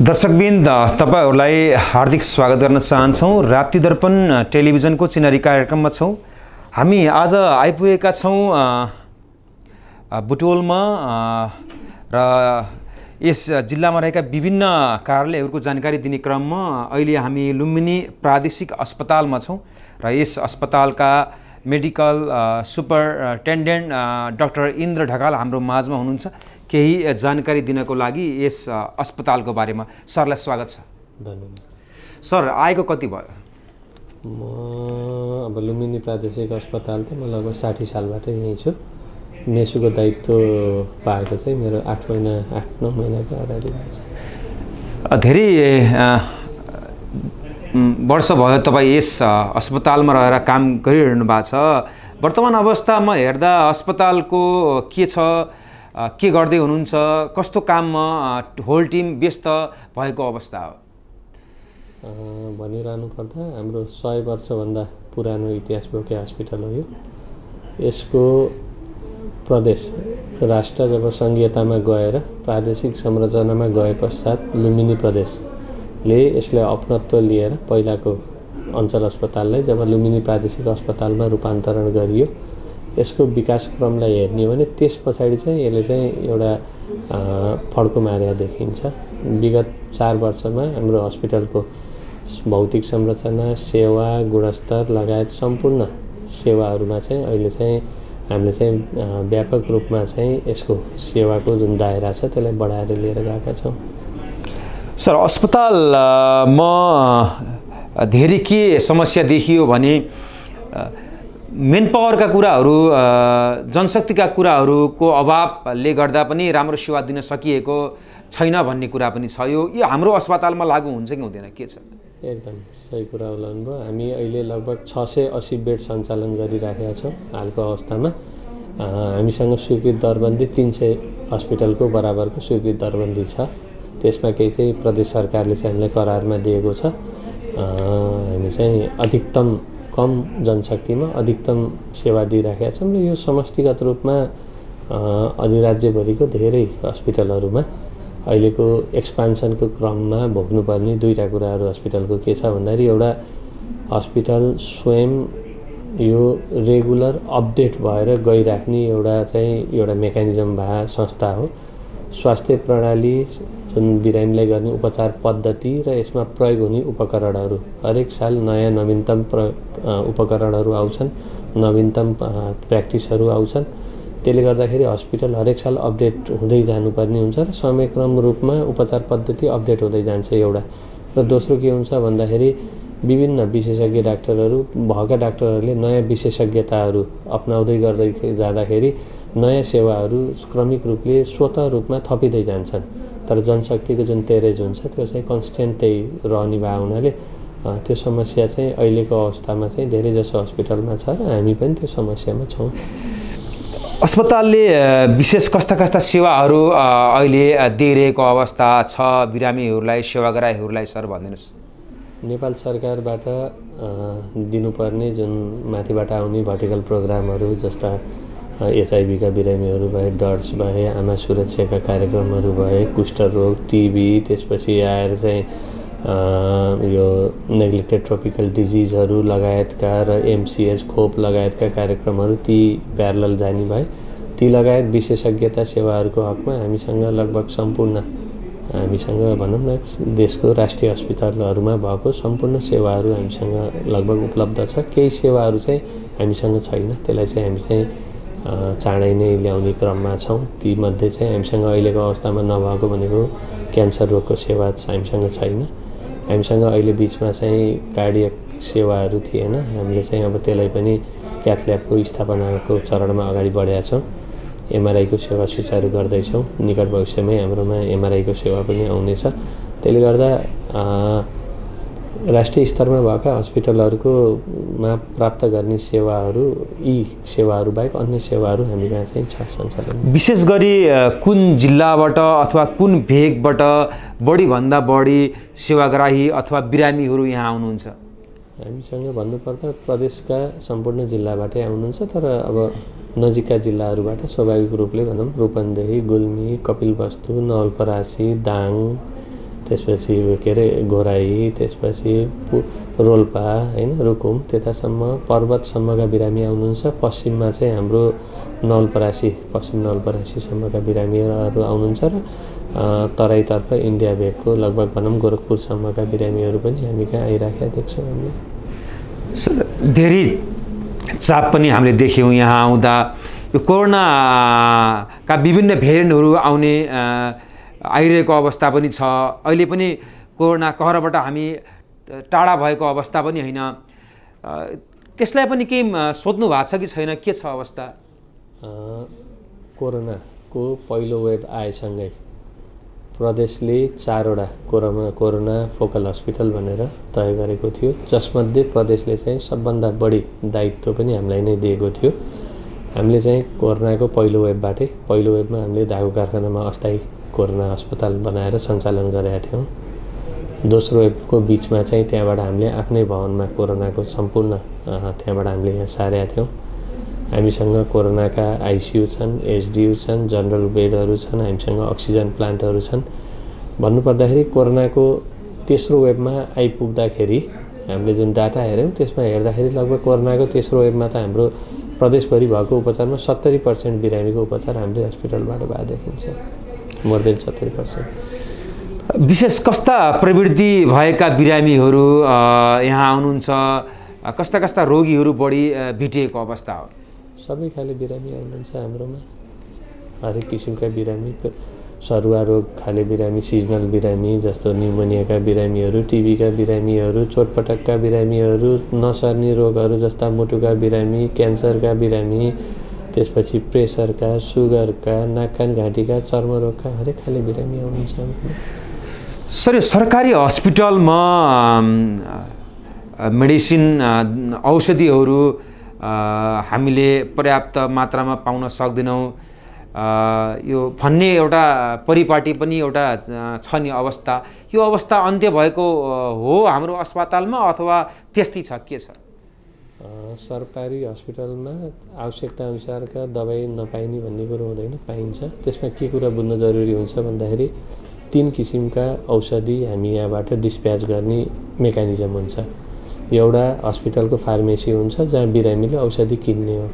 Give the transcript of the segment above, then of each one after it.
दर्शकबिन्द तपाईहरुलाई हार्दिक स्वागत गर्न चाहन्छौं। राप्ती दर्पण टेलिभिजनको चिनारी कार्यक्रममा छौं। हामी आज आइपुगेका छौं बुटवलमा र यस जिल्लामा रहेका विभिन्न कार्यालयहरूको जानकारी दिने क्रममा अहिले हामी लुम्बिनी प्रादेशिक अस्पतालमा छौं र यस अस्पतालका medical superintendent doctor Indra Dhakal हाम्रो माझमा हुनुहुन्छ। केही जानकारी दिनको लागि यस अस्पतालको बारेमा सरलाई स्वागत छ। धन्यवाद। सर आएको कति भयो? म अब लुम्बिनी प्रादेशिक अस्पताल त म लगभग 60 सालबाटै यहीँ छु। मेसुको दायित्व पाएको चाहिँ मेरो 8-9 महिनाको अगाडि भएछ। धेरै वर्ष भयो तपाईँ यस अस्पतालमा रहेर काम गरिरहनु भएको छ। वर्तमान अवस्थामा हेर्दा अस्पतालको के छ, के गर्दै हुनुहुन्छ, कस्तो काममा होल टिम व्यस्त भएको अवस्था हो? भनिरहनु पर्दा हाम्रो 100 वर्षभन्दा पुरानो इतिहास बोके हस्पिटल हो यो। यसको प्रदेश राष्ट्र जब संघीयतामा गएर प्रादेशिक संरचनामा गए पश्चात लुम्बिनी प्रदेशले यसलाई अपनत्व लिएर पहिलाको अञ्चल अस्पताललाई जब लुम्बिनी प्रादेशिक अस्पतालमा रूपान्तरण गरियो, यसको विकास क्रमलाई हेर्ने हो भने त्यस पछाडि चाहिँ यसले चाहिँ एउटा फड्को मारेको देखिन्छ। विगत 4 वर्षमा हाम्रो हस्पिटलको भौतिक संरचना, सेवा, गुणस्तर लगायत सम्पूर्ण सेवाहरूमा चाहिँ अहिले चाहिँ हामीले चाहिँ व्यापक रूपमा चाहिँ यसको सेवाको जुन दायरा छ त्यसलाई बढाएर लिएर गएका छौँ। सर अस्पतालमा धेरै के समस्या देखियो भने मेन पावरका कुराहरू, जनशक्तिका कुराहरूको अभावले गर्दा पनि राम्रो सेवा दिन सकिएको छैन भन्ने कुरा पनि छ। यो हाम्रो अस्पतालमा लागू हुन्छ कि हुँदैन, के छ? एकदम सही कुरा बोल्नुभयो। हामी अहिले लगभग 680 बेड सञ्चालन गरिराखेका छौँ हालको अवस्थामा। हामीसँग स्वीकृत दरबन्दी 300 हस्पिटलको बराबरको स्वीकृत दरबन्दी छ। त्यसमा केही चाहिँ प्रदेश सरकारले चाहिँ हामीलाई करारमा दिएको छ। हामी चाहिँ अधिकतम कम जनशक्तिमा अधिकतम सेवा दिइराखेका छौँ र यो समष्टिगत रूपमा अधिराज्यभरिको धेरै हस्पिटलहरूमा अहिलेको एक्सपान्सनको क्रममा भोग्नुपर्ने दुईटा कुराहरू हस्पिटलको के छ भन्दाखेरि एउटा हस्पिटल स्वयं यो रेगुलर अपडेट भएर गइराख्ने एउटा मेकानिजम भए संस्था हो। स्वास्थ्य प्रणाली जुन बिरामीलाई गर्ने उपचार पद्धति र यसमा प्रयोग हुने उपकरणहरू हरेक साल नयाँ नवीनतम उपकरणहरू आउँछन्, नवीनतम प्र्याक्टिसहरू आउँछन्। त्यसले गर्दाखेरि हस्पिटल हरेक साल अपडेट हुँदै जानुपर्ने हुन्छ र समयक्रम रूपमा उपचार पद्धति अपडेट हुँदै जान्छ एउटा। र दोस्रो के हुन्छ भन्दाखेरि विभिन्न विशेषज्ञ डाक्टरहरू भएका डाक्टरहरूले नयाँ विशेषज्ञताहरू अपनाउँदै गर्दै जाँदाखेरि नयाँ सेवाहरू क्रमिक रूपले स्वतः रूपमा थपिँदै जान्छन्। तर जनशक्तिको जुन तेरेज हुन्छ त्यो चाहिँ कन्स्टेन्ट त्यही रहने भए हुनाले त्यो समस्या चाहिँ अहिलेको अवस्थामा चाहिँ धेरै जसो हस्पिटलमा छ र हामी पनि त्यो समस्यामा छौँ। अस्पतालले विशेष कस्ता सेवाहरू अहिले दिइरहेको अवस्था छ बिरामीहरूलाई, सेवाग्राहीहरूलाई सर भनिदिनुहोस्। नेपाल सरकारबाट दिनुपर्ने जुन माथिबाट आउने भर्टिकल प्रोग्रामहरू जस्ता एचआईभीका बिरामीहरू भए, डर्स भए, आमा सुरक्षाका कार्यक्रमहरू भए, कुष्ठरोग, टिबी, त्यसपछि आएर चाहिँ यो नेग्लेक्टेड ट्रोपिकल डिजिजहरू लगायतका र एमसीएच खोप लगायतका कार्यक्रमहरू ती प्यारलल जाने भए। ती लगायत विशेषज्ञता सेवाहरूको हकमा हामीसँग लगभग सम्पूर्ण भनौँ न देशको राष्ट्रिय अस्पतालहरूमा भएको सम्पूर्ण सेवाहरू हामीसँग लगभग उपलब्ध छ। केही सेवाहरू चाहिँ हामीसँग छैन, त्यसलाई चाहिँ हामी चाहिँ चाँडै नै ल्याउने क्रममा छौँ। तीमध्ये चाहिँ हामीसँग अहिलेको अवस्थामा नभएको भनेको क्यान्सर रोगको सेवा हामीसँग छैन। हामीसँग अहिले बिचमा चाहिँ कार्डियक सेवाहरू थिएन। हामीले चाहिँ अब त्यसलाई पनि क्याथल्याबको स्थापनाको चरणमा अगाडि बढेका छौँ। एमआरआईको सेवा सुचारू गर्दैछौँ। निकट भविष्यमै हाम्रोमा एमआरआईको सेवा पनि आउनेछ। त्यसले गर्दा राष्ट्रिय स्तरमा भएका हस्पिटलहरूकोमा प्राप्त गर्ने सेवाहरू यी सेवाहरू बाहेक अन्य सेवाहरू हामी कहाँ चाहिँ छ सञ्चालन। विशेष गरी कुन जिल्लाबाट अथवा कुन भेगबाट बढीभन्दा बढी सेवाग्राही अथवा बिरामीहरू यहाँ आउनुहुन्छ? हामीसँग भन्नुपर्दा प्रदेशका सम्पूर्ण जिल्लाबाटै आउनुहुन्छ। तर अब नजिकका जिल्लाहरूबाट स्वाभाविक रूपले भनौँ रूपन्देही, गुल्मी, कपिलवस्तु, नवलपरासी, दाङ, त्यसपछि के अरे घोराई, त्यसपछि रोल्पा हैन, रुकुम त्यतासम्म पर्वतसम्मका बिरामी आउनुहुन्छ। पश्चिममा चाहिँ हाम्रो नवलपरासी, पश्चिम नवलपरासीसम्मका बिरामीहरू आउनुहुन्छ र तराईतर्फ इन्डिया भेगको लगभग भनौँ गोरखपुरसम्मका बिरामीहरू पनि हामी कहाँ आइराखेका देख्छौँ हामीले। धेरै चाप पनि हामीले देख्यौँ यहाँ आउँदा। यो कोरोनाका विभिन्न भेरिएन्टहरू आउने आइरहेको अवस्था पनि छ। अहिले पनि कोरोना कहरबाट हामी टाढा भएको अवस्था पनि होइन। त्यसलाई पनि केही सोध्नु भएको छ कि छैन, के छ अवस्था? कोरोनाको पहिलो वेभ आएसँगै प्रदेशले 4वटा कोरोना फोकल हस्पिटल भनेर तय गरेको थियो, जसमध्ये प्रदेशले चाहिँ सबभन्दा बढी दायित्व पनि हामीलाई नै दिएको थियो। हामीले चाहिँ कोरोनाको पहिलो वेभमा हामीले धागो कारखानामा अस्थायी कोरोना अस्पताल बनाएर सञ्चालन गरेका थियौँ। दोस्रो वेभको बिचमा चाहिँ त्यहाँबाट हामीले आफ्नै भवनमा कोरोनाको सम्पूर्ण त्यहाँबाट हामीले यहाँ सारेका थियौँ। हामीसँग कोरोनाका आइसियु छन्, एचडियु छन्, जनरल बेडहरू छन्, हामीसँग अक्सिजन प्लान्टहरू छन्। भन्नुपर्दाखेरि कोरोनाको तेस्रो वेभमा आइपुग्दाखेरि हामीले जुन डाटा हेऱ्यौँ त्यसमा हेर्दाखेरि लगभग कोरोनाको तेस्रो वेभमा त हाम्रो प्रदेशभरि भएको उपचारमा 70% बिरामीको उपचार हामीले हस्पिटलबाट भएको देखिन्छ, मोर देन 70%। विशेष कस्ता प्रवृत्ति भएका बिरामीहरू यहाँ आउनुहुन्छ? कस्ता कस्ता रोगीहरू बढी भेटिएको अवस्था हो? सबै खाले बिरामी आउनुहुन्छ हाम्रोमा, हरेक किसिमका बिरामी, सरुवा रोग खाले बिरामी, सिजनल बिरामी जस्तो न्युमोनियाका बिरामीहरू, टिबीका बिरामीहरू, चोटपटकका बिरामीहरू, नसर्ने रोगहरू जस्ता मुटुका बिरामी, क्यान्सरका बिरामी, त्यसपछि प्रेसरका, सुगरका, नाक कान घाँटीका, चर्मरोगका हरेक खाले बिरामी आउनुहुन्छ। सर, सरकारी हस्पिटलमा मेडिसिन औषधिहरू हामीले पर्याप्त मात्रामा पाउन सक्दैनौँ, यो भन्ने एउटा परिपाटी पनि एउटा छ नि अवस्था। यो अवस्था अन्त्य भएको हो हाम्रो अस्पतालमा अथवा त्यस्तै छ, के छ? सरकारी हस्पिटलमा आवश्यकता अनुसारका दबाई नपाइने भन्ने कुरो हुँदैन, पाइन्छ। त्यसमा के कुरा बुझ्न जरुरी हुन्छ भन्दाखेरि 3 किसिमका औषधि हामी यहाँबाट डिस्प्याच गर्ने मेकानिजम हुन्छ। एउटा हस्पिटलको फार्मेसी हुन्छ जहाँ बिरामीले औषधि किन्ने हो,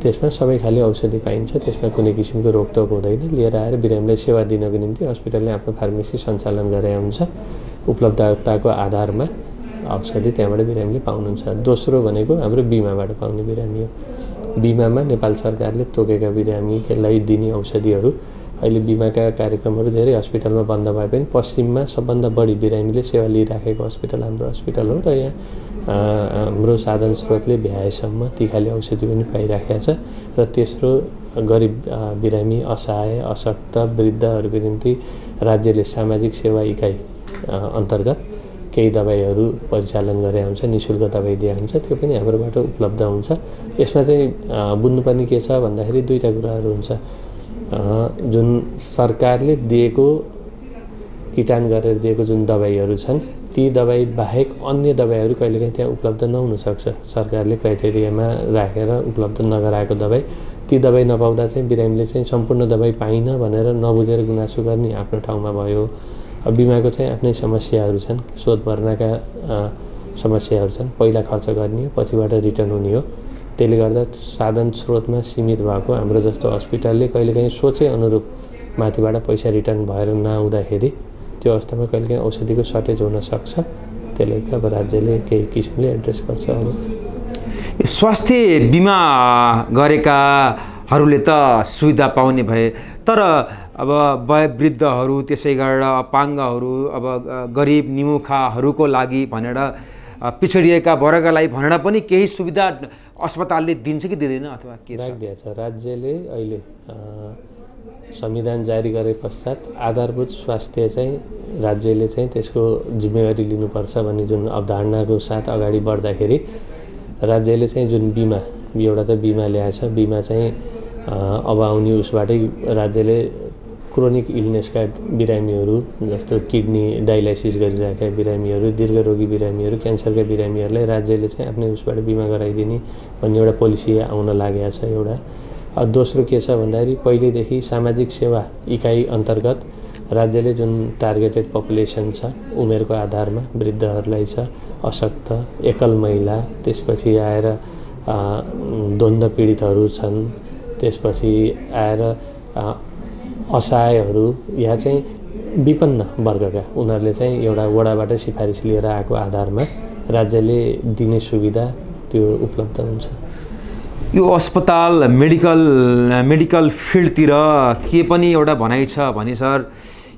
त्यसमा सबै खाले औषधि पाइन्छ, त्यसमा कुनै किसिमको रोकटोक हुँदैन। लिएर आएर बिरामीलाई सेवा दिनको निम्ति हस्पिटलले आफ्नो फार्मेसी सञ्चालन गरे हुन्छ, उपलब्धताको आधारमा औषधि त्यहाँबाट बिरामीले पाउनुहुन्छ। दोस्रो भनेको हाम्रो बिमाबाट पाउने बिरामी हो। बिमामा नेपाल सरकारले तोकेका बिरामीलाई दिने औषधिहरू अहिले बिमाका कार्यक्रमहरू धेरै हस्पिटलमा बन्द भए पनि पश्चिममा सबभन्दा बढी बिरामीले सेवा लिइराखेको हस्पिटल हाम्रो हस्पिटल हो र यहाँ हाम्रो साधन स्रोतले भ्याएसम्म ती खाले औषधि पनि पाइराखेको छ। र तेस्रो गरिब बिरामी, असहाय, अशक्त, वृद्धहरूको निम्ति राज्यले सामाजिक सेवा इकाइ अन्तर्गत केही दबाईहरू परिचालन गरे हुन्छ, निःशुल्क दबाई दिए हुन्छ, त्यो पनि हाम्रोबाट उपलब्ध हुन्छ। यसमा चाहिँ बुझ्नुपर्ने के छ भन्दाखेरि 2टा कुराहरू हुन्छ। जुन सरकारले दिएको किटान गरेर दिएको जुन दबाईहरू छन् ती दबाई बाहेक अन्य दबाईहरू कहिलेकाहीँ त्यहाँ उपलब्ध नहुन सक्छ। सरकारले क्राइटेरियामा राखेर उपलब्ध नगराएको दबाई, ती दबाई नपाउँदा चाहिँ बिरामीले चाहिँ सम्पूर्ण दबाई पाइन भनेर नबुझेर गुनासो गर्ने आफ्नो ठाउँमा भयो। अब बिमाको चाहिँ आफ्नै समस्याहरू छन्, शोध भर्नाका समस्याहरू छन्, पहिला खर्च गर्ने हो पछिबाट रिटर्न हुने हो। त्यसले गर्दा साधन स्रोतमा सीमित भएको हाम्रो जस्तो हस्पिटलले कहिलेकाहीँ सोचे अनुरूप माथिबाट पैसा रिटर्न भएर नआउँदाखेरि त्यो अवस्थामा कहिलेकाहीँ औषधिको सर्टेज हुन सक्छ। त्यसले चाहिँ अब राज्यले केही किसिमले एड्रेस गर्छ। स्वास्थ्य बिमा गरेकाहरूले त सुविधा पाउने भए, तर अब वयोवृद्धहरू, त्यसै गरेर अपाङ्गहरू, अब गरिब निमुखाहरूको लागि भनेर पिछडिएका वर्गलाई भनेर पनि केही सुविधा अस्पतालले दिन्छ कि दिँदैन अथवा के छ? राखिदिएछ। राज्यले अहिले संविधान जारी गरे पश्चात आधारभूत स्वास्थ्य चाहिँ राज्यले चाहिँ त्यसको जिम्मेवारी लिनुपर्छ भन्ने जुन अवधारणाको साथ अगाडि बढ्दाखेरि राज्यले चाहिँ जुन बिमा, एउटा त बिमा ल्याएछ, बिमा चाहिँ अब आउने उसबाटै राज्यले क्रोनिक इलनेसका बिरामीहरू जस्तो किडनी डायलाइसिस गरिरहेका बिरामीहरू, दीर्घरोगी बिरामीहरू, क्यान्सरका बिरामीहरूलाई राज्यले चाहिँ आफ्नै उसबाट बिमा गराइदिने भन्ने एउटा पोलिसी आउन लागेको छ एउटा। दोस्रो के छ भन्दाखेरि पहिलेदेखि सामाजिक सेवा इकाइ अन्तर्गत राज्यले जुन टार्गेटेड पपुलेसन छ उमेरको आधारमा वृद्धहरूलाई छ, अशक्त, एकल महिला, त्यसपछि आएर द्वन्द्व पीडितहरू छन्, त्यसपछि आएर असहायहरू या चाहिँ विपन्न वर्गका उनीहरूले चाहिँ एउटा वडाबाट सिफारिस लिएर आएको आधारमा राज्यले दिने सुविधा त्यो उपलब्ध हुन्छ। यो अस्पताल मेडिकल फिल्डतिर के पनि एउटा भनाइ छ भने सर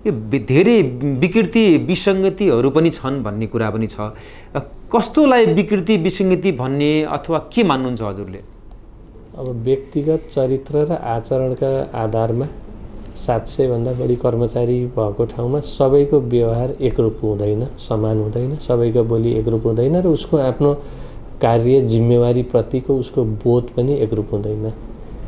यो धेरै विकृति विसङ्गतिहरू पनि छन् भन्ने कुरा पनि छ। कस्तोलाई विकृति विसङ्गति भन्ने अथवा के मान्नुहुन्छ हजुरले? अब व्यक्तिगत चरित्र र आचरणका आधारमा 700 भन्दा बढी कर्मचारी भएको ठाउँमा सबैको व्यवहार एकरूप हुँदैन, समान हुँदैन, सबैको बोली एकरूप हुँदैन र उसको आफ्नो कार्य जिम्मेवारी प्रतिको उसको बोध पनि एकरूप हुँदैन।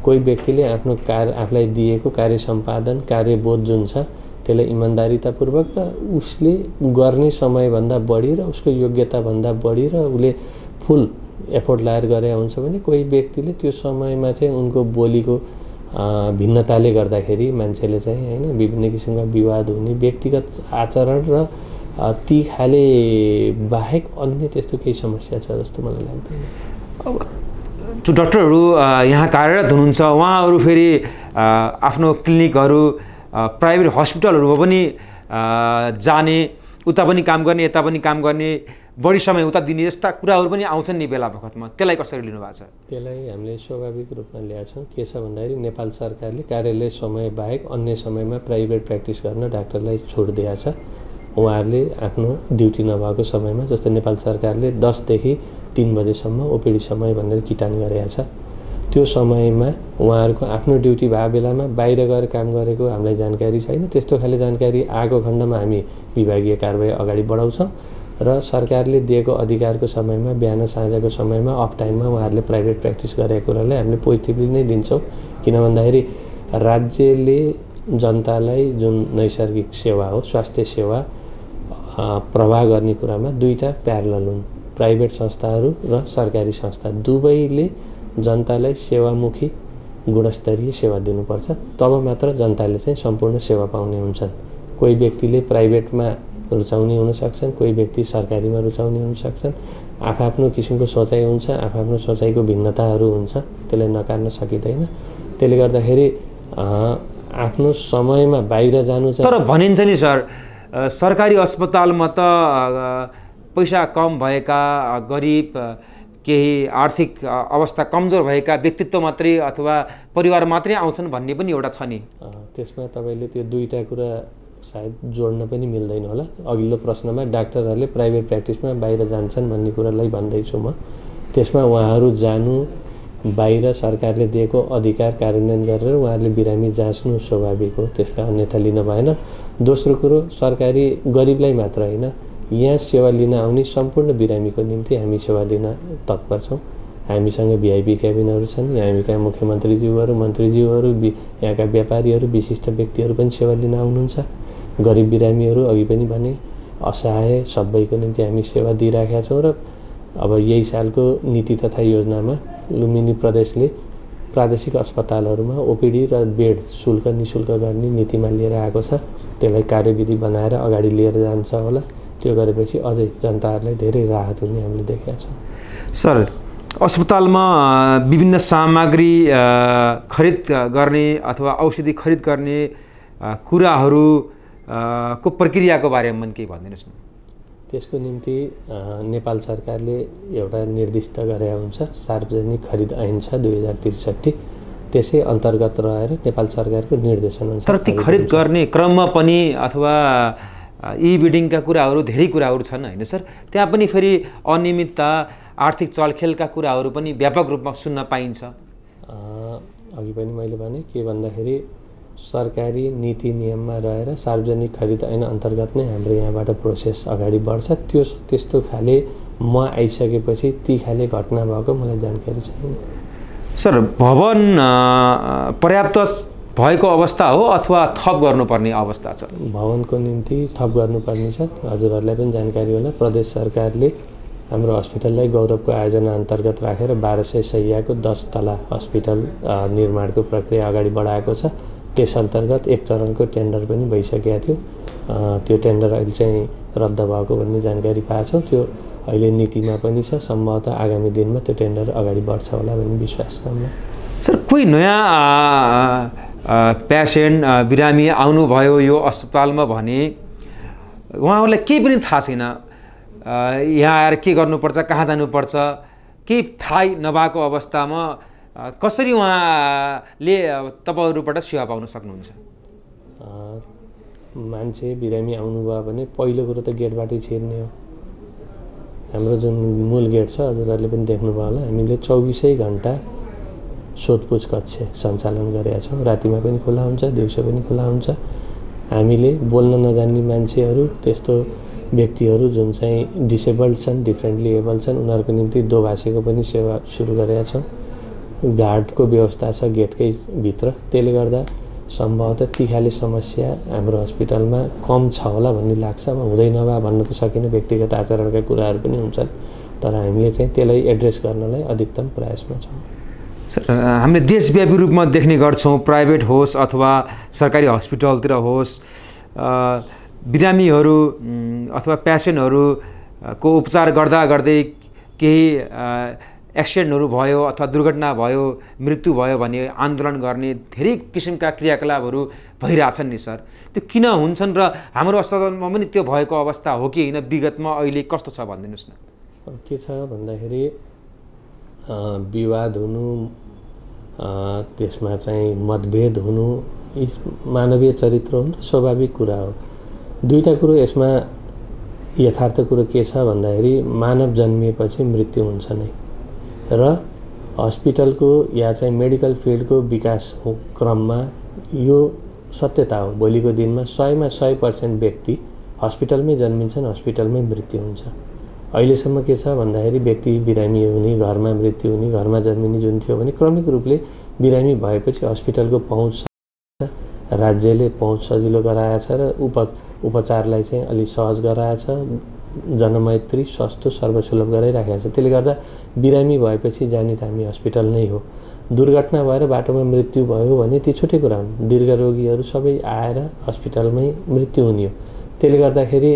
कोही व्यक्तिले आफ्नो आफूलाई दिएको कार्य सम्पादन कार्यबोध जुन छ त्यसलाई इमान्दारितापूर्वक र उसले गर्ने समयभन्दा बढी र उसको योग्यताभन्दा बढी र उसले फुल एफोर्ट लाएर गरे हुन्छ भने कोही व्यक्तिले त्यो समयमा चाहिँ उनको बोलीको भिन्नताले गर्दाखेरि मान्छेले चाहिँ हैन विभिन्न किसिमका विवाद हुने, व्यक्तिगत आचरण र ती खाले बाहेक अन्य त्यस्तो केही समस्या छ जस्तो मलाई लाग्दैन। जो डाक्टरहरू यहाँ कार्यरत हुनुहुन्छ उहाँहरू फेरि आफ्नो क्लिनिकहरू प्राइभेट हस्पिटलहरूमा पनि जाने, उता पनि काम गर्ने यता पनि काम गर्ने, बढी समय उता दिने यस्ता कुराहरू पनि आउँछन् नि बेला बखतमा, त्यसलाई कसरी लिनुभएको छ? त्यसलाई हामीले स्वाभाविक रूपमा ल्याएको छौँ। के छ भन्दाखेरि नेपाल सरकारले कार्यालय समय बाहेक अन्य समयमा प्राइभेट प्र्याक्टिस गर्न डाक्टरलाई छुट दिएको छ। उहाँहरूले आफ्नो ड्युटी नभएको समयमा, जस्तो नेपाल सरकारले 10 देखि 3 बजेसम्म ओपिडी समय भनेर किटान गरेको छ, त्यो समयमा उहाँहरूको आफ्नो ड्युटी भएको बेलामा बाहिर गएर काम गरेको हामीलाई जानकारी छैन। त्यस्तो खाले जानकारी आएको खण्डमा हामी विभागीय कारबाही अगाडि बढाउँछौँ र सरकारले दिएको अधिकारको समयमा बिहान साँझको समयमा अफ टाइममा उहाँहरूले प्राइभेट प्र्याक्टिस गरेको कुरालाई हामीले पोजिटिभली नै लिन्छौँ। किन भन्दाखेरि राज्यले जनतालाई जुन नैसर्गिक सेवा हो, स्वास्थ्य सेवा प्रवाह गर्ने कुरामा दुईटा प्यारलल हुन्। प्राइभेट संस्थाहरू र सरकारी संस्था दुवैले जनतालाई सेवामुखी गुणस्तरीय सेवा दिनुपर्छ, तब मात्र जनताले चाहिँ सम्पूर्ण सेवा पाउने हुन्छन्। कोही व्यक्तिले प्राइभेटमा रुचाउने हुन सक्छन्, कोही व्यक्ति सरकारीमा रुचाउने हुन सक्छन्। आफ्नो किसिमको सोचाइ हुन्छ, आफ्नो सोचाइको भिन्नताहरू हुन्छ, त्यसलाई नकार्न सकिँदैन। त्यसले गर्दाखेरि आफ्नो समयमा बाहिर जानु चाहिँ तर भनिन्छ नि सर सरकारी अस्पतालमा त पैसा कम भएका गरिब केही आर्थिक अवस्था कमजोर भएका व्यक्तित्व मात्रै अथवा परिवार मात्रै आउँछन् भन्ने पनि एउटा छ नि। त्यसमा तपाईँले त्यो दुईटा कुरा सायद जोड्न पनि मिल्दैन होला। अघिल्लो प्रश्नमा डाक्टरहरूले प्राइभेट प्र्याक्टिसमा बाहिर जान्छन् भन्ने कुरालाई भन्दैछु म। त्यसमा उहाँहरू जानु, बाहिर सरकारले दिएको अधिकार कार्यान्वयन गरेर उहाँहरूले बिरामी जाँच्नु स्वाभाविक हो, त्यसलाई अन्यथा लिन भएन। दोस्रो कुरो, सरकारी गरिबलाई मात्र होइन, यहाँ सेवा लिन आउने सम्पूर्ण बिरामीको निम्ति हामी सेवा दिन तत्पर छौँ। हामीसँग भिआइपी क्याबिनहरू छन्, हामीका मुख्यमन्त्रीज्यूहरू, मन्त्रीज्यूहरू, यहाँका व्यापारीहरू, विशिष्ट व्यक्तिहरू पनि सेवा लिन आउनुहुन्छ। गरिब बिरामीहरू अघि पनि भने असहाय सबैको निम्ति हामी सेवा दिइराखेका छौँ र अब यही सालको नीति तथा योजनामा लुम्बिनी प्रदेशले प्रादेशिक अस्पतालहरूमा ओपिडी र बेड शुल्क निःशुल्क गर्ने नीतिमा लिएर आएको छ। त्यसलाई कार्यविधि बनाएर अगाडि लिएर जान्छ होला। त्यो गरेपछि अझै जनताहरूलाई धेरै राहत हुने हामीले देखेका छौँ। सर अस्पतालमा विभिन्न सामग्री खरिद गर्ने अथवा औषधि खरिद गर्ने कुराहरू को प्रक्रियाको बारेमा पनि केही भनिदिनुहोस् न। त्यसको निम्ति नेपाल सरकारले एउटा निर्दिष्ट गरेका हुन्छ, सार्वजनिक खरिद ऐन छ 2063, त्यसै अन्तर्गत रहेर नेपाल सरकारको निर्देशन अनुसार। तर ती खरिद गर्ने क्रममा पनि अथवा ई बिडिङका कुराहरू धेरै कुराहरू छन् होइन सर, त्यहाँ पनि फेरि अनियमितता आर्थिक चलखेलका कुराहरू पनि व्यापक रूपमा सुन्न पाइन्छ। अघि पनि मैले भने के भन्दाखेरि सरकारी नीति नियममा रहेर सार्वजनिक खरिद ऐन अन्तर्गत नै हाम्रो यहाँबाट प्रोसेस अगाडि बढ्छ। त्यो त्यस्तो खाले म आइसकेपछि ती खाले घटना भएको मलाई जानकारी छैन। सर भवन पर्याप्त भएको अवस्था हो अथवा थप गर्नुपर्ने अवस्था छ? भवनको निम्ति थप गर्नुपर्ने छ। हजुरहरूलाई पनि जानकारी होला, प्रदेश सरकारले हाम्रो हस्पिटललाई गौरवको आयोजना अन्तर्गत राखेर 1200 शैय्याको 10 तला हस्पिटल निर्माणको प्रक्रिया अगाडि बढाएको छ। त्यस अन्तर्गत एक चरणको टेन्डर पनि भइसकेको थियो। त्यो टेन्डर अहिले चाहिँ रद्द भएको भन्ने जानकारी पाएको छौँ। त्यो अहिले नीतिमा पनि छ। सम्भवतः आगामी दिनमा त्यो टेन्डर अगाडि बढ्छ होला भन्ने विश्वास छ हामीलाई। सर, कोही नयाँ पेसेन्ट बिरामी आउनुभयो यो अस्पतालमा भने उहाँहरूलाई केही पनि थाहा छैन, यहाँ आएर के गर्नुपर्छ, कहाँ जानुपर्छ, केही थाहै नभएको अवस्थामा कसरी उहाँले तपाईँहरूबाट सेवा पाउन सक्नुहुन्छ? मान्छे बिरामी आउनुभयो भने पहिलो कुरो त गेटबाटै छिर्ने हो। हाम्रो जुन मूल गेट छ, हजुरहरूले पनि देख्नुभयो होला, हामीले 24 घण्टा सोधपुछ कक्ष सञ्चालन गरेका छौँ। रातिमा पनि खुला हुन्छ, दिउँसो पनि खुला हुन्छ। हामीले बोल्न नजान्ने मान्छेहरू, त्यस्तो व्यक्तिहरू जुन चाहिँ डिसेबल्ड छन्, डिफ्रेन्टली एबल छन्, उनीहरूको निम्ति दोभाषीको पनि सेवा सुरु गरेका छौँ। गार्डको व्यवस्था छ गेटकै भित्र। त्यसले गर्दा सम्भवतः ती खाले समस्या हाम्रो हस्पिटलमा कम छ होला भन्ने लाग्छ। अब हुँदै नभए भन्न त सकिन, व्यक्तिगत आचरणका कुराहरू पनि हुन्छन्, तर हामीले चाहिँ त्यसलाई एड्रेस गर्नलाई अधिकतम प्रयासमा छौँ। सर, हामीले देशव्यापी रूपमा देख्ने गर्छौँ, प्राइभेट होस् अथवा सरकारी हस्पिटलतिर होस्, बिरामीहरू अथवा पेसेन्टहरूको उपचार गर्दा गर्दै केही एक्सिडेन्टहरू भयो अथवा दुर्घटना भयो, मृत्यु भयो भने आन्दोलन गर्ने धेरै किसिमका क्रियाकलापहरू भइरहेछन् नि सर। त्यो किन हुन्छन् र हाम्रो अस्पतालमा पनि त्यो भएको अवस्था हो कि होइन, विगतमा अहिले कस्तो छ भनिदिनुहोस् न। के छ भन्दाखेरि विवाद हुनु, त्यसमा चाहिँ मतभेद हुनु यी मानवीय चरित्र हुन्, स्वाभाविक कुरा हो। दुईटा कुरो यसमा यथार्थ कुरो के छ भन्दाखेरि मानव जन्मिएपछि मृत्यु हुन्छ नै, र हस्पिटलको या चाहिँ मेडिकल फिल्डको विकास क्रममा यो सत्यता हो। भोलिको दिनमा 100मा 100% व्यक्ति हस्पिटलमै जन्मिन्छन्, हस्पिटलमै मृत्यु हुन्छ। अहिलेसम्म के छ भन्दाखेरि व्यक्ति बिरामी हुने, घरमा मृत्यु हुने, घरमा जन्मिने जुन थियो भने क्रमिक रूपले बिरामी भएपछि हस्पिटलको पहुँच राज्यले पहुँच सजिलो गराएछ र उपचारलाई चाहिँ अलि सहज गराएछ, जनमैत्री, सस्तो, सर्वसुलभ गराइराखेको छ। त्यसले गर्दा बिरामी भएपछि जाने त हामी हस्पिटल नै हो। दुर्घटना भएर बाटोमा मृत्यु भयो भने ती छुट्टै कुरा हुन्। दीर्घ रोगीहरू सबै आएर हस्पिटलमै मृत्यु हुने हो। त्यसले गर्दाखेरि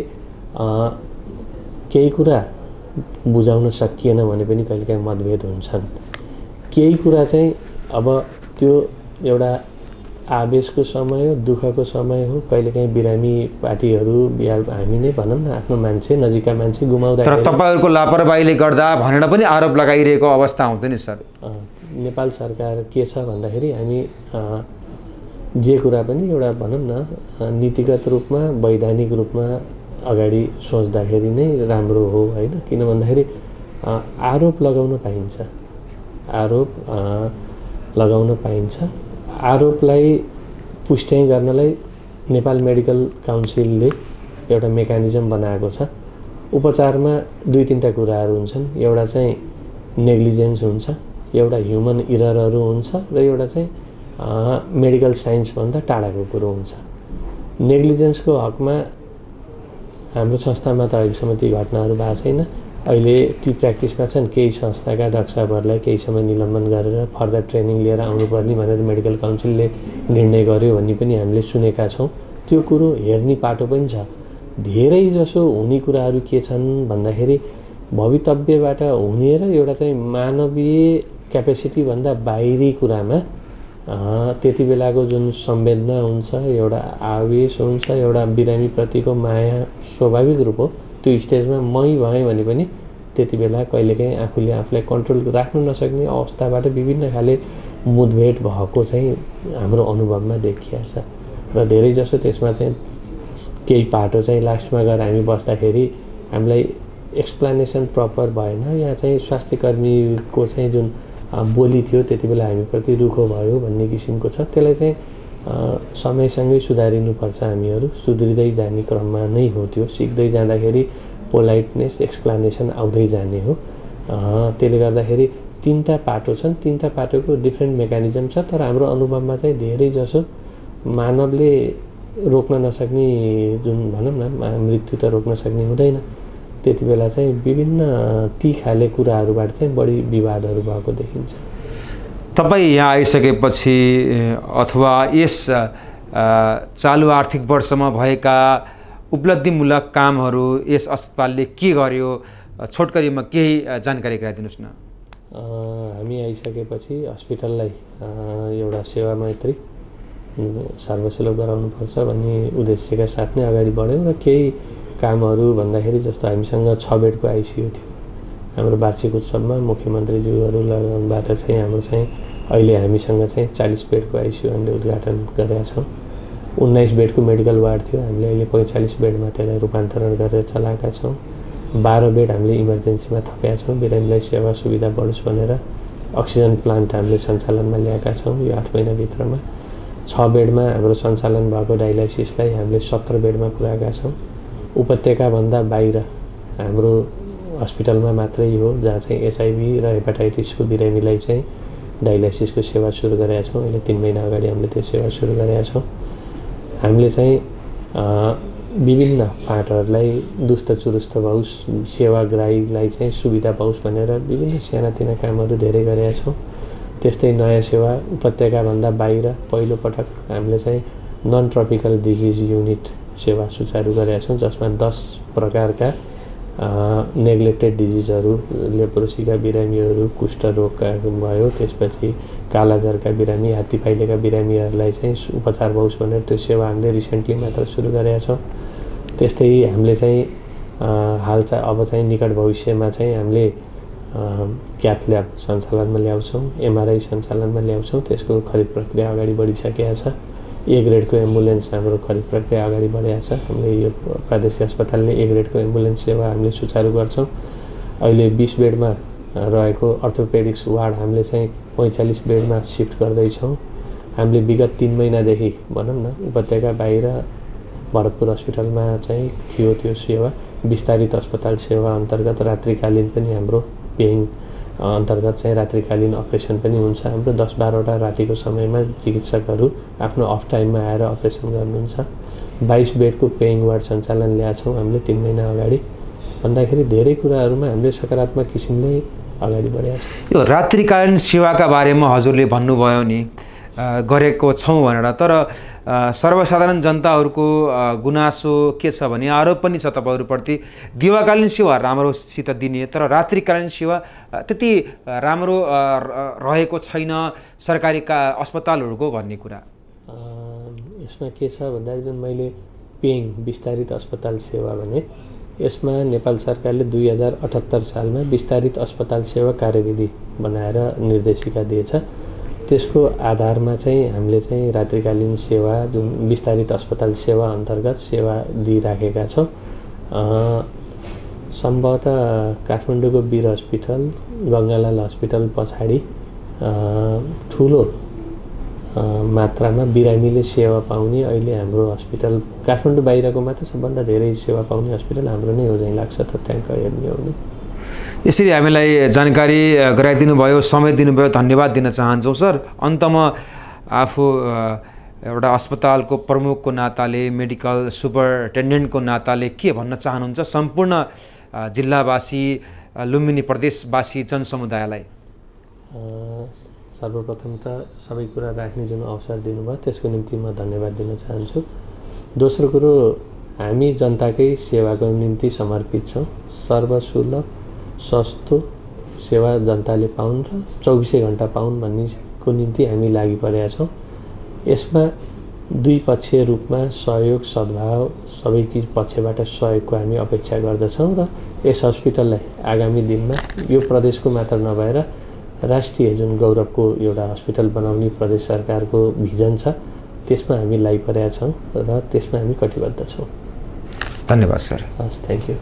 केही कुरा बुझाउन सकिएन भने पनि कहिलेकाहीँ मतभेद हुन्छन्। केही कुरा चाहिँ अब त्यो एउटा आवेशको समय हो, दुःखको समय हो। कहिलेकाहीँ बिरामी पार्टीहरू या हामी नै भनौँ न, आफ्नो मान्छे, नजिकका मान्छे गुमाउँदा, तर तपाईँहरूको लापरवाहीले गर्दा भनेर पनि आरोप लगाइरहेको अवस्था आउँछ नि सर। नेपाल सरकार के छ भन्दाखेरि हामी जे कुरा पनि एउटा भनौँ न नीतिगत रूपमा, वैधानिक रूपमा अगाडि सोच्दाखेरि नै राम्रो हो होइन। किन भन्दाखेरि आरोप लगाउन पाइन्छ, आरोप लगाउन पाइन्छ। आरोपलाई पुष्टि गर्नलाई नेपाल मेडिकल काउन्सिलले एउटा मेकानिजम बनाएको छ। उपचारमा 2-3टा कुराहरू हुन्छन्। एउटा चाहिँ नेग्लिजेन्स हुन्छ, एउटा ह्युमन इररहरू हुन्छ, र एउटा चाहिँ मेडिकल साइन्सभन्दा टाढाको कुरो हुन्छ। नेग्लिजेन्सको हकमा हाम्रो संस्थामा त अहिलेसम्म ती घटनाहरू भएको छैन। अहिले ती प्र्याक्टिसमा छन्। केही संस्थाका डाक्टर साहबहरूलाई केही समय निलम्बन गरेर फर्दर ट्रेनिङ लिएर आउनुपर्ने भनेर मेडिकल काउन्सिलले निर्णय गर्यो भन्ने पनि हामीले सुनेका छौँ। त्यो कुरो हेर्ने पाटो पनि छ। धेरै जसो हुने कुराहरू के छन् भन्दाखेरि भवितव्यबाट हुने र एउटा चाहिँ मानवीय क्यापेसिटीभन्दा बाहिरी कुरामा त्यति बेलाको जुन संवेदना हुन्छ, एउटा आवेश हुन्छ, एउटा बिरामीप्रतिको माया स्वाभाविक रूप हो। त्यो स्टेजमा मै भएँ भने पनि त्यति बेला कहिलेकाहीँ आफूले आफूलाई कन्ट्रोल राख्नु नसक्ने अवस्थाबाट विभिन्न खाले मुठभेड भएको चाहिँ हाम्रो अनुभवमा देखिएको छ। र धेरै जसो त्यसमा चाहिँ केही पाटो चाहिँ लास्टमा गएर हामी बस्दाखेरि हामीलाई एक्सप्लेनेसन प्रपर भएन, या चाहिँ स्वास्थ्यकर्मीको चाहिँ जुन बोली थियो त्यति बेला हामीप्रति रुखो भयो भन्ने किसिमको छ। त्यसलाई चाहिँ समयसँगै सुधारिनुपर्छ। हामीहरू सुध्रिँदै जाने क्रममा नै हो। त्यो सिक्दै जाँदाखेरि पोलाइटनेस, एक्सप्लेनेसन आउँदै जाने हो। त्यसले गर्दाखेरि 3टा पाटो छन्। 3टा पाटोको डिफ्रेन्ट मेकानिजम छ। तर हाम्रो अनुभवमा चाहिँ धेरै जसो मानवले रोक्न नसक्ने जुन भनौँ न मृत्यु त रोक्न सक्ने हुँदैन, त्यति बेला चाहिँ विभिन्न ती खाले कुराहरूबाट चाहिँ बढी विवादहरू भएको देखिन्छ। तपाईँ यहाँ आइसकेपछि अथवा यस चालु आर्थिक वर्षमा भएका उपलब्धिमूलक कामहरू यस अस्पतालले के गर्यो, छोटकरीमा केही जानकारी गराइदिनुहोस् न। हामी आइसकेपछि हस्पिटललाई एउटा सेवा मैत्री सर्वसुलभ गराउनुपर्छ भन्ने उद्देश्यका साथ नै अगाडि बढ्यौँ र केही कामहरू भन्दाखेरि जस्तो हामीसँग 6 बेडको आइसियु थियो। हाम्रो वार्षिक उत्सवमा मुख्यमन्त्रीज्यूहरूबाट चाहिँ हाम्रो चाहिँ अहिले हामीसँग चाहिँ 40 बेडको आइसियु हामीले उद्घाटन गरेका छौँ। 19 बेडको मेडिकल वार्ड थियो, हामीले अहिले 45 बेडमा त्यसलाई रूपान्तरण गरेर चलाएका छौँ। 12 बेड हामीले इमर्जेन्सीमा थपेका छौँ बिरामीलाई सेवा सुविधा बढोस् भनेर। अक्सिजन प्लान्ट हामीले सञ्चालनमा ल्याएका छौँ यो 8 महिनाभित्रमा। 6 बेडमा हाम्रो सञ्चालन भएको डायलाइसिसलाई हामीले 17 बेडमा पुर्याएका छौँ। उपत्यकाभन्दा बाहिर हाम्रो हस्पिटलमा मात्रै हो जहाँ चाहिँ एचआइभी र हेपाटाइटिसको बिरामीलाई चाहिँ डायलाइसिसको सेवा सुरु गरेका छौँ। अहिले 3 महिना अगाडि हामीले त्यो सेवा सुरु गरेका छौँ। हामीले चाहिँ विभिन्न फाँटहरूलाई दुस्त चुरुस्त होस्, सेवाग्राहीलाई चाहिँ सुविधा पाओस् भनेर विभिन्न सानातिना कामहरू धेरै गरेका छौँ। त्यस्तै नयाँ सेवा उपत्यकाभन्दा बाहिर पहिलोपटक हामीले चाहिँ नन ट्रपिकल डिजिज युनिट सेवा सुचारू गरेका छौँ, जसमा 10 प्रकारका नेग्लेक्टेड डिजिजहरू, लेप्रोसीका बिरामीहरू, कुष्ठरोगका भयो, त्यसपछि कालाजारका बिरामी, हात्तीपाइलेका बिरामीहरूलाई चाहिँ उपचार होस् भनेर त्यो सेवा हामीले रिसेन्टली मात्र सुरु गरेका छौँ। त्यस्तै हामीले चाहिँ हाल चाहिँ अब चाहिँ निकट भविष्यमा चाहिँ हामीले क्याथ ल्याब सञ्चालनमा ल्याउँछौँ, एमआरआई सञ्चालनमा ल्याउँछौँ। त्यसको खरिद प्रक्रिया अगाडि बढिसकेको छ। ए ग्रेडको एम्बुलेन्स हाम्रो खरिद प्रक्रिया अगाडि बढेको छ। हामीले यो प्रादेशिक अस्पतालले ए ग्रेडको एम्बुलेन्स सेवा हामीले सुचारू गर्छौँ। अहिले 20 बेडमा रहेको अर्थोपेडिक्स वार्ड हामीले चाहिँ 45 बेडमा सिफ्ट गर्दैछौँ। हामीले विगत 3 महिनादेखि भनौँ न उपत्यका बाहिर भरतपुर हस्पिटलमा चाहिँ थियो त्यो सेवा। विस्तारित अस्पताल सेवा अन्तर्गत रात्रिकालीन पनि हाम्रो पेइङ अन्तर्गत चाहिँ रात्रिकालीन अपरेसन पनि हुन्छ। हाम्रो 10-12वटा रातिको समयमा चिकित्सकहरू आफ्नो अफ टाइममा आएर अपरेसन गर्नुहुन्छ। 22 बेडको पेइङ वार्ड सञ्चालन ल्याएको छौँ हामीले 3 महिना अगाडि। भन्दाखेरि धेरै कुराहरूमा हामीले सकारात्मक किसिमले अगाडि बढेका छौँ। यो रात्रिकालीन सेवाका बारेमा हजुरले भन्नुभयो नि गरेको छौँ भनेर, तर सर्वसाधारण जनताहरूको गुनासो के छ भने आरोप पनि छ तपाईँहरूप्रति दिवाकालीन सेवा राम्रोसित दिने तर रात्रिकालीन सेवा त्यति राम्रो रहेको छैन सरकारी अस्पतालहरूको भन्ने कुरा। यसमा के छ भन्दाखेरि जुन मैले पेइङ विस्तारित अस्पताल सेवा भने यसमा नेपाल सरकारले 2078 सालमा विस्तारित अस्पताल सेवा कार्यविधि बनाएर निर्देशिका दिएछ। त्यसको आधारमा चाहिँ हामीले चाहिँ रात्रिकालीन सेवा जुन विस्तारित अस्पताल सेवा अन्तर्गत सेवा दिइराखेका छौँ। सम्भवतः काठमाडौँको वीर हस्पिटल, गङ्गालाल हस्पिटल पछाडि ठुलो मात्रामा बिरामीले सेवा पाउने अहिले हाम्रो हस्पिटल काठमाडौँ बाहिरको मात्र सबभन्दा धेरै सेवा पाउने हस्पिटल हाम्रो नै हो जहाँ लाग्छ तथ्याङ्क हेर्ने हो भने। यसरी हामीलाई जानकारी गराइदिनु भयो, समय दिनुभयो, धन्यवाद दिन चाहन्छौँ सर। अन्तमा आफू एउटा अस्पतालको प्रमुखको नाताले, मेडिकल सुपरिन्टेन्डेन्टको नाताले के भन्न चाहनुहुन्छ सम्पूर्ण जिल्लावासी, लुम्बिनी प्रदेशवासी जनसमुदायलाई? सर्वप्रथम त सबै कुरा राख्ने जुन अवसर दिनुभयो त्यसको निम्ति म धन्यवाद दिन चाहन्छु। दोस्रो कुरो, हामी जनताकै सेवाको निम्ति समर्पित छौँ। सर्वसुलभ सस्तो सेवा जनताले पाउन् र 24 घण्टा पाउन् भन्नेको निम्ति हामी लागि परेका छौँ। यसमा द्विपक्षीय रूपमा सहयोग सद्भाव सबै पक्षबाट सहयोगको हामी अपेक्षा गर्दछौँ र यस हस्पिटललाई आगामी दिनमा यो प्रदेशको मात्र नभएर राष्ट्रिय जुन गौरवको एउटा हस्पिटल बनाउने प्रदेश सरकारको भिजन छ त्यसमा हामी लागिपरेका छौँ र त्यसमा हामी कटिबद्ध छौँ। धन्यवाद सर। हस्, थ्याङ्क यू।